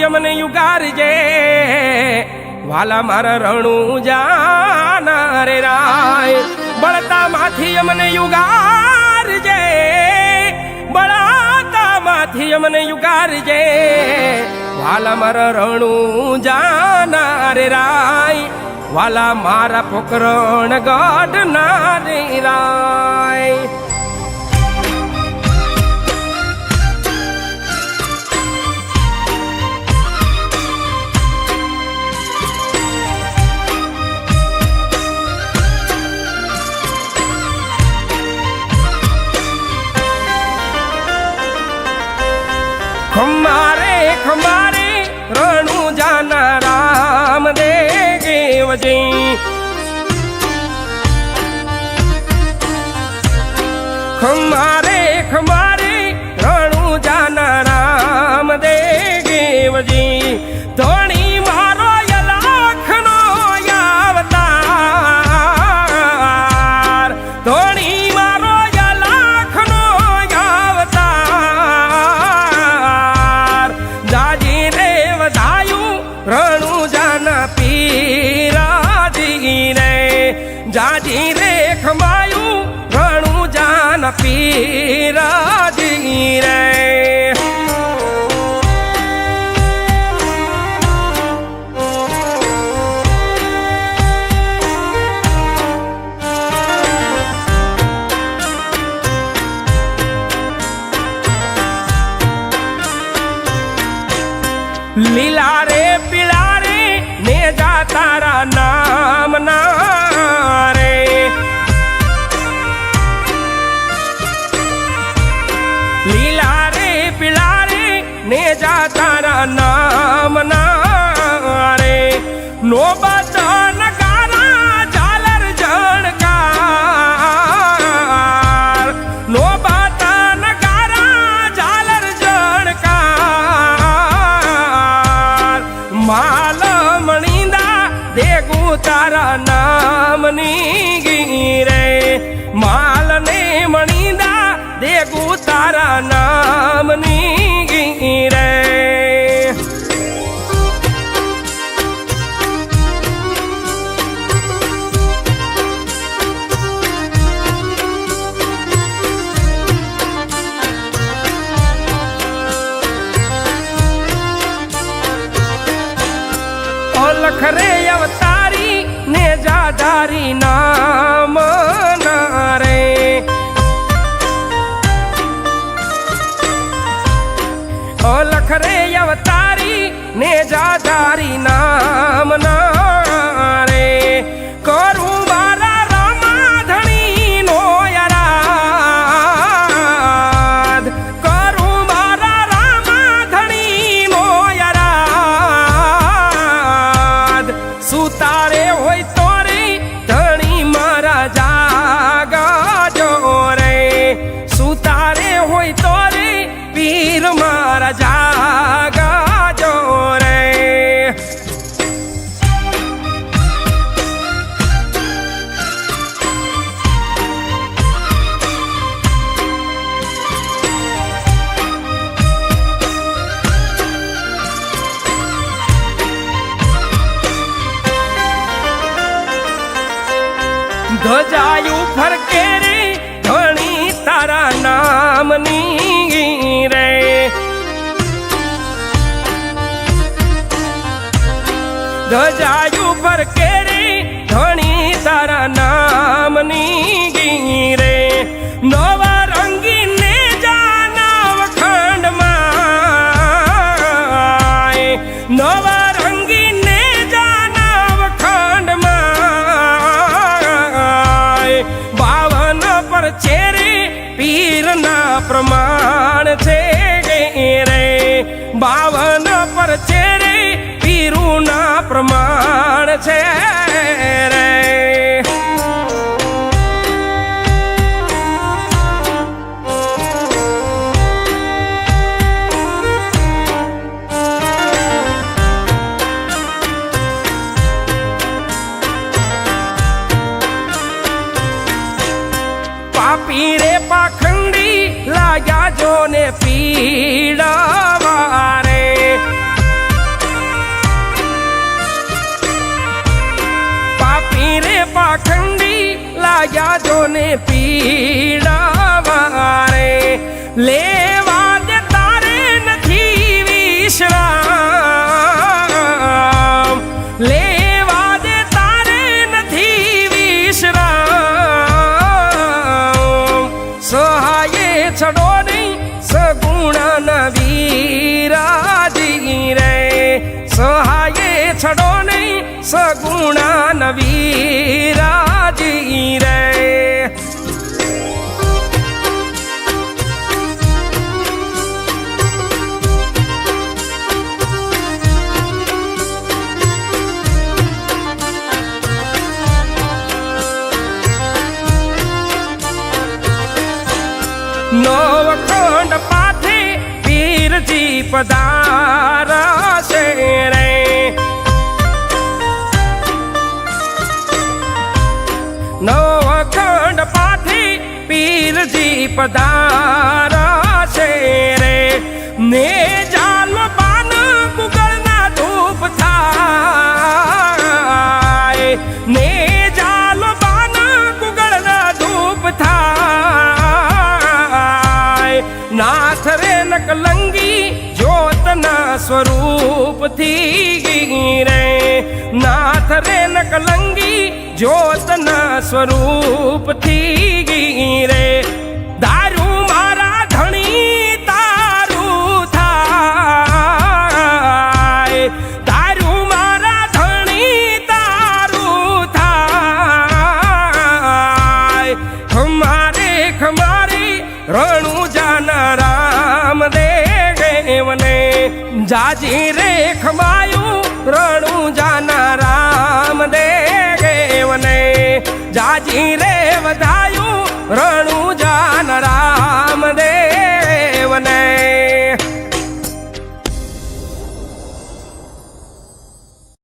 અમને યુગારજે વાલા મારા રણું જાના રે રાય બળતા માંથી અમને યુગારજે બળતા માંથી અમને યુગારજે વાલા મારા રણું જાના રે રાય વાલા મારા પોકરણ ગઢ ના રે રાય ખમારે ખમારે રણું જાના રામ દેવજી ખમારે ખમારે રણું જાના રામ દેવજી ધોણી મારો યલાખનો અવતાર ધોણી મારો યલાખનો અવતાર જાજી રે વધાયું રણું જાના પીરાજી રે જાજી રે ખમાયું રણું જાના પીરાજી રે લીલા રે પીળા રે ને જા તારા નામ ના રે લીલા રે પીળા રે ને જા તારા નામ ના રે નો બચન ગારા ઝાલર જણકાર નો બચન ગારા ઝાલર જણકાર માલ મણીંદા દેગું તારા નામની ગીરે માલ ને મણીંદા દેગું તારા નામની ગીરે લખરે અવતારી ને જાધારી નામ ના રે લખરે અવતારી ને જાધારી નામ ના રે કરું મારા રામાધણી નો યરાદ કરું મારા રામાધણી નો યરાદ સુતારે હોય તો રે ધણી મારા જાગા જો રે સુતારે હોય તો રે પીર મારા જાગા જો રે ધજાયું ફરકે રે ધણી તારા નામની રે ધજાયું ફરકે રે ધણી તારા નામની રે નવા રંગીને જાનવ ખંડમાં નવા રંગીને જાનવ ખંડમાં બાવન પર છે રે પીરના પ્રમાણ છે રે બાવન પર છે રે પીરુના પ્રમાણ છે રે પાપી રે પાખંડી લાગ્યા જોને પીડાવા રે સગુણા નવી રાજી રે નવખંડ પાથે પીરજી પધારશે રે નવખંડ પાથે પીરજી પધારશે રે ને જાલ બાન કુગળના ધૂપ થાય ને જાલ બાન કુગળના ધૂપ થાય નાથ રે નકલંગી જ્યોતના સ્વરૂપથી રે નાથ રે નકલંગી જ્યોતના સ્વરૂપથી રે દારૂ મારા ધણી તારું થાય દારૂ મારા ધણી તારું થાય ખમારે ખમારે રણુજાના રામદેવને જાજી રે ખમાયું રણુજાના રામદેવને જાજી રે વધાયું રણુજા